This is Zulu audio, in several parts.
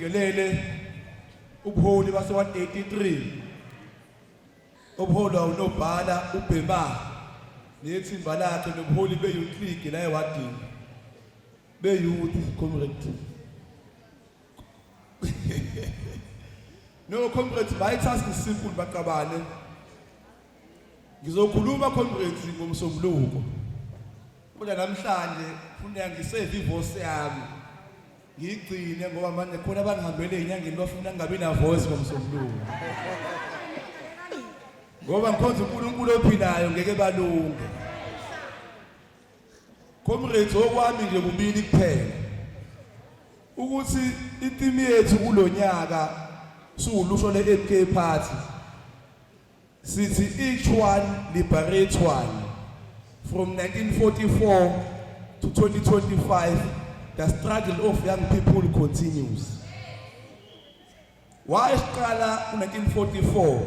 sijikelele ubuholi base 183 ubuholi unobhala uBhema nethimba lakhe nobuholi beYouth League la ewadini beYouth comrade no comrades my task is simple baqabane ngizokhuluma comrades ngomsombuluko kodwa namhlanje ufuna ngiseve ivoice yami ngigcine ngoba manje khona abangihambele enyangeni bafuna ngingabi na voice ngomsombuluko ngoba ngikhonza uNkulunkulu ophilayo ngeke balunge comrades okwami nje kubili kuphela ukuthi ithimi yethu kulonyaka sulusho le-MK Party sithi each one liberate one from 1944 to 2025 the struggle of young people continues. Why siqala u1944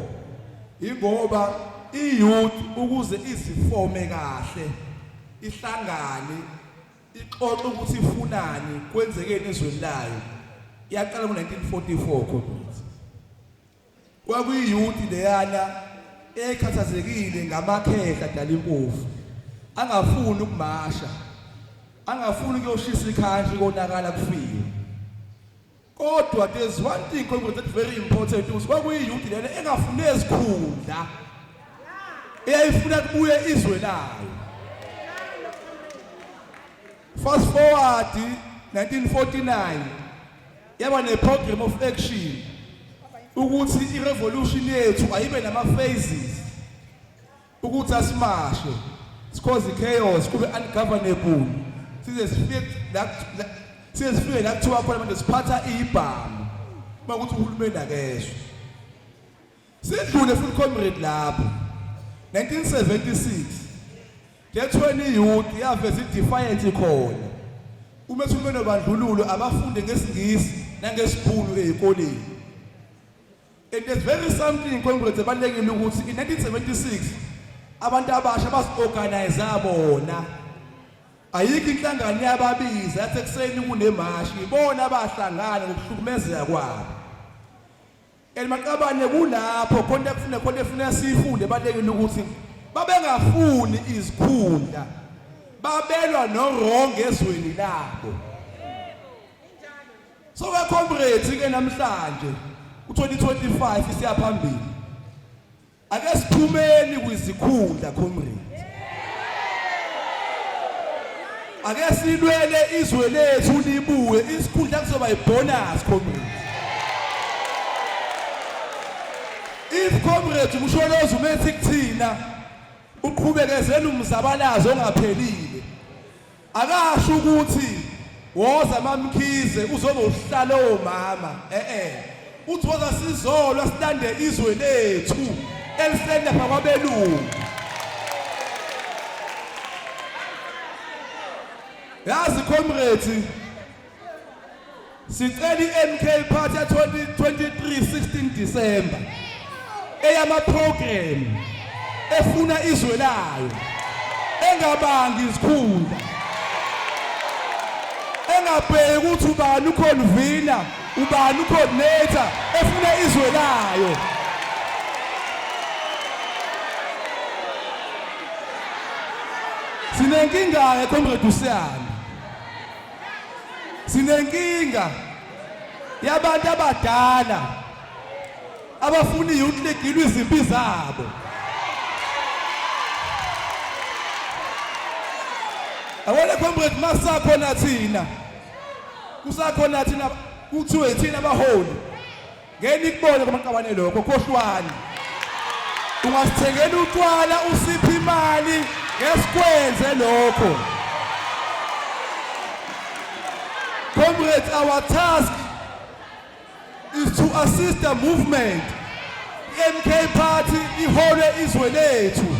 ingoba iyouth ukuze izifome kahle ihlangane ixoxe ukuthi ifunani kwenzekeni ezweni layo yaqala ngo1944 comrades kwakuyiyouth leyana ekhathazekile ngamakhehla dala impofu angafuni ukumasha angafuni ukuyoshisa ikhantri konakala kufike kodwa there's one thing comrades that's very important ukuthi kwakuyiyouth lena engafuni ezikhundla eyayifuna kubuye izwe layo. Fast forward 1949 yaba ne program of action ukuthi irevolution yethu ayibe nama phases ukuthi asimashe cause chaos kube ungovernable size sifike la kuthiwa khona manje siphatha ibhamu ukuthi uhulumeni akezwe sidlule full comrade lapho 1976 Dethweni youth yaveza defiance khona umethumelo bandlululo abafunde ngesingisi nangesibhulu ezikoleni and there's very something comrades ebalekile ukuthi in 1976 abantu abasha basiorganize bona ayikho inhlangano yababiza yathi ekseni kunemashi bona abahlangana ngokuhlukumezeka kwabo elimaqabane kulapho konke efuna sifunde balekile ukuthi babengafuni izikhundla babelwa norongo ezweni labo so we comrades ke namhlanje u2025 isiyaphambili ake siphumeni kwizikhundla comrades ake silwele izwe lethu libuye isikhundla kuzoba ibonus comrades if comrades umsholozi umethi kuthina uqhubekazela umzabalazo ongaphelile akasho ukuthi woza mamkhize uzoba uhlala omama uthi woza sizolwa silande izwe lethu elisenda kwakwabelungu yazi comrades sicela iMK Party ya 2023 16 December eyama program efuna izwe layo engabangi izikhundla engabheki ukuthi ubani uconvener ubani ucoordinator efuna izwe layo sinenkinga ke comrade usiyana sinenkinga yabantu abadala abafuna iYouth League ilwe izimpi zabo awole comrade masakhona thina kusakhona thina kuthiwe thina abaholi ngeke nikubone kwamaqabane lokho khohlwani ungasithengela utwala usiphi imali ngesikwenze lokho comrades our task is to assist the movement MK Party iholwe izwe lethu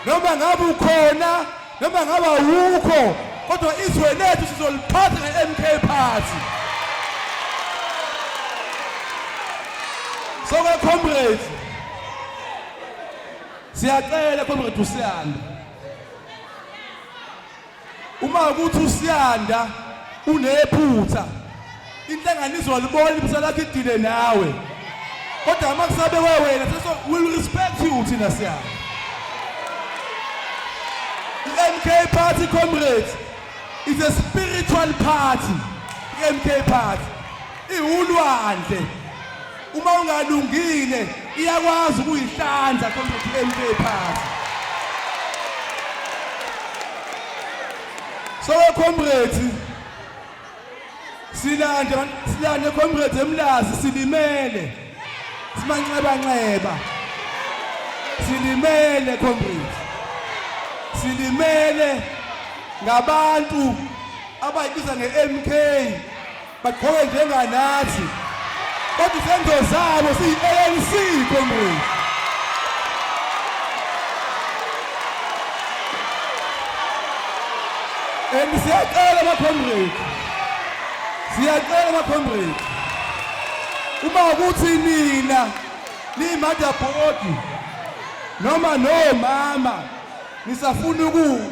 noma ngabe ukhona noma ngaba ukho kodwa izwe lethu sizoliphatha ngeMK Party so ke comrades siyacela comrade usiyanda uma ukuthi usiyanda unephutha inhlanganiso walibona ibisa lakhe idile nawe kodwa makusabe wena so will respect you thina siya MK party comrades is a spiritual party MK party ihulwandle uma ungalungile iyakwazi ukuyihlanza comrade MK party so comrades silande comrades emlazi silimele simanxeba silimele comrades silimele ngabantu abayibiza ngeMK bagqoke njenganathi kodwa izenzo zabo siyi-ANC comrades and siyacela ama-comrades uma ukuthi nina niyi-mother board noma nomama nisafuna ukuba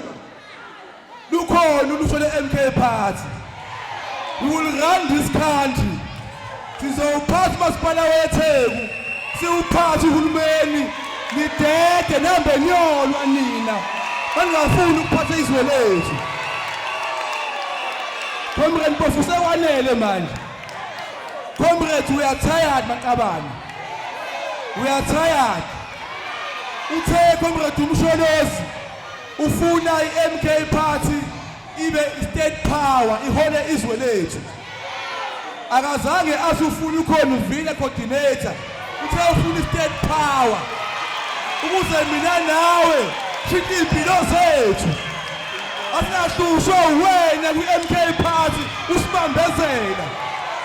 lukhona uluhlu le-MK party we will run this country sizowuphatha umasipala weTheku siwuphathe uhulumeni nidede nambe nyolwa nina maningafuni ukuphatha izwe lethu comrade Mpofu sewanele manje comrades we are tired maqabana we are tired uthe comrade uMsholozi ufuna iMK party ibe state power ihole izwe lethu akazange asufuna ukhona uvile coordinator uthe ufuna state power ukuze mina nawe sithi impilo zethu asihlushwe wena kwiMK party usibambezela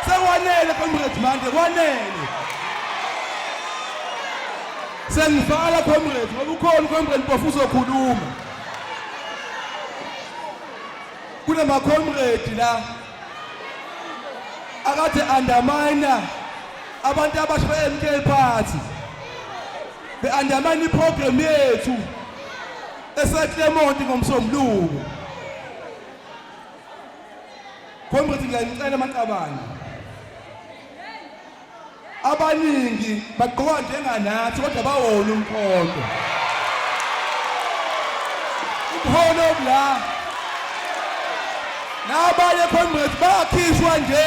sekwanele comrade manje kwanele sengivala comrade ngoba ukhona comrade Mpofu uzokhuluma kunama comrade la akade undermine abantu abasha beMK party be-undermine iprogram yethu eseClermont ngomsombuluko comrade ngiyacela amaqabane abaningi bagqoka njenganathi kodwa bawona umkhonto la nabanye comrades bakhishwa nje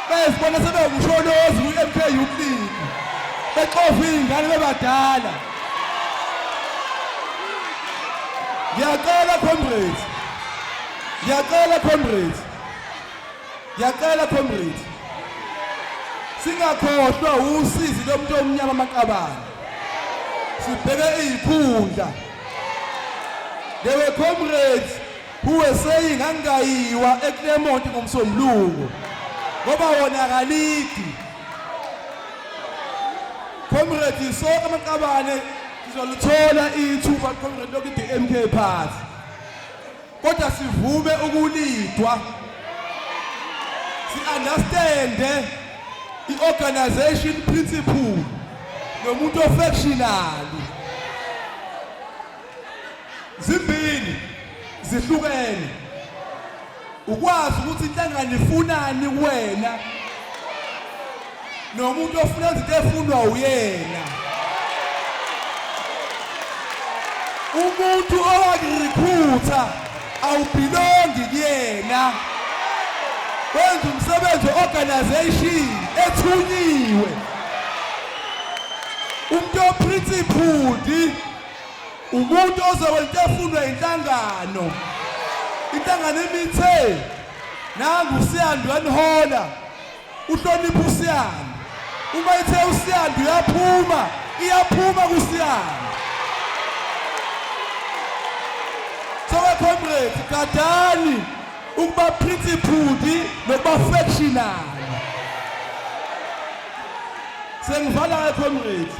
bezibona sebengumsholozi kwi-MK Youth League bexova iy'ngane bebadala ngiyacela comrades singakhohlwa usizi lomuntu omnyama amaqabane sibheke izikhundla there were comrades who were saying angayiwa eClermont ngomsombuluko ngoba wona kalidi comrades sonke amaqabane sizoluthola ithuba comrade lokuthi MK party kodwa sivume ukulidwa si-understand i-organization principle nomuntu ofactional zimbili zihlukene ukwazi ukuthi inhlangano ifunani kuwena nomuntu ofuna izinto efunwa uyena umuntu owakurecruiter awubelongi kuyena wenza umsebenzi we-organization ethunyiwe umuntu oprincipled umuntu ozokwenza efunwa inhlangano imithe nangu uSiyanda uyanihola uhlonipha uSiyanda uma ithe uSiyanda iyaphuma kuSiyanda so comrades gadani ukuba principled nokuba factional sengivala comrades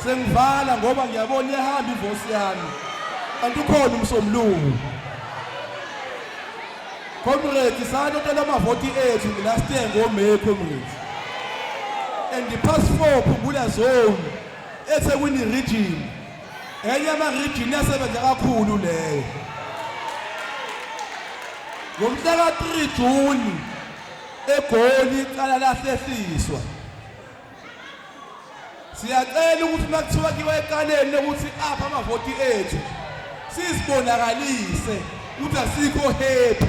sengivala ngoba ngiyabona iyahamba ivoice yami kanti ukhona umsombuluko comrades sanotela amavoti ethu last year ngoMay comrades and the past 4 Phungula zone eThekwini region enye ama-region yasebenza kakhulu leyo ngomhla ka-3 June eGoli iqala lahlehliswa siyacela ukuthi makuthiwa kiwe eqaleni ukuthi apha amavoti ethu sizibonakalise ukuthi asikho happy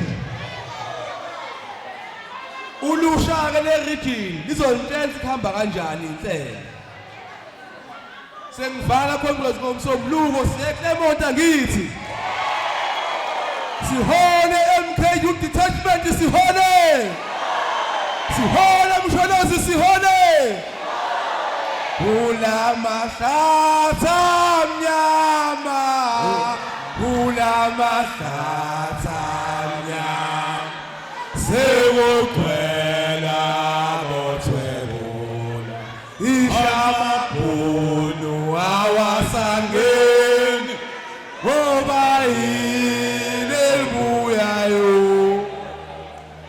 ulusha ke le region lizontela sikhamba kanjani inhlelo sengivala Congress ngomsombuluko siye Clement angithi sihole MK Youth Detachment sihole Msholozi sihole Ulamahlata mnyama Sewugcwela bothwebula Ishamabhunu awasangeni Ngoba yile libuyayo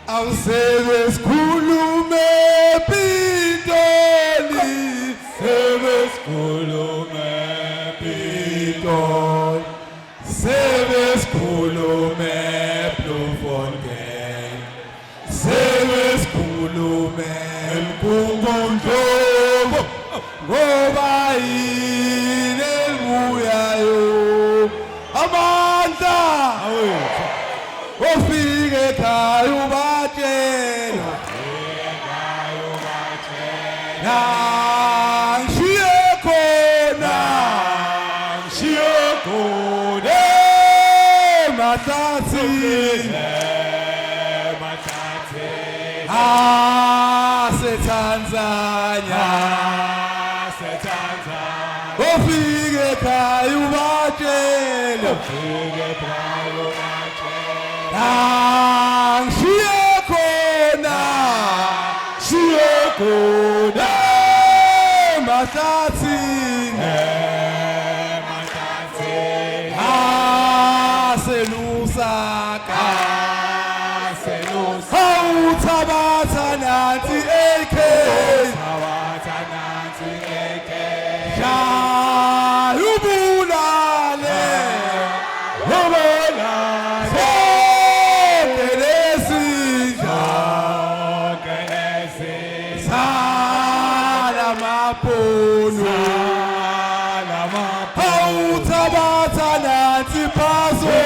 Awusebe sikhulume Pitoli Sebe sikhulume Pitoli Sebe sikhulume Bloemfontein Sebe sikhulume Mkungondlovu Ngoba yile libuyayo Amandla Ofike ekhaya ubatshela Ngishiye khona Mathathini Tanzania Ofike ekhaya ubatshela Ngishiye khona Mathathini Selusaka Awuthabatha nanti AK Ubulale Salamapunu Awuthabatha nanti Paso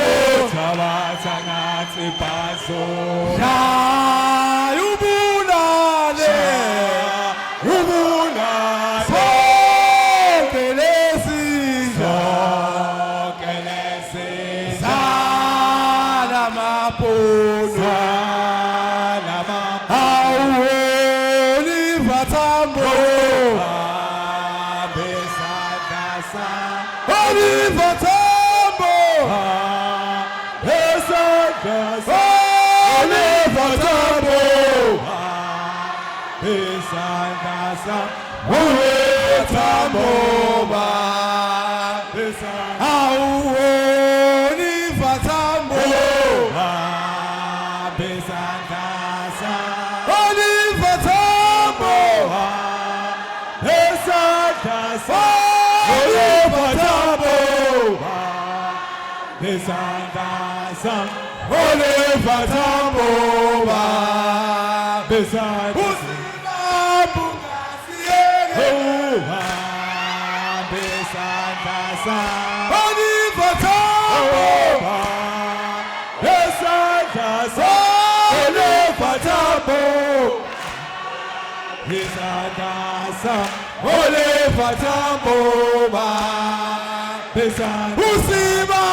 Usima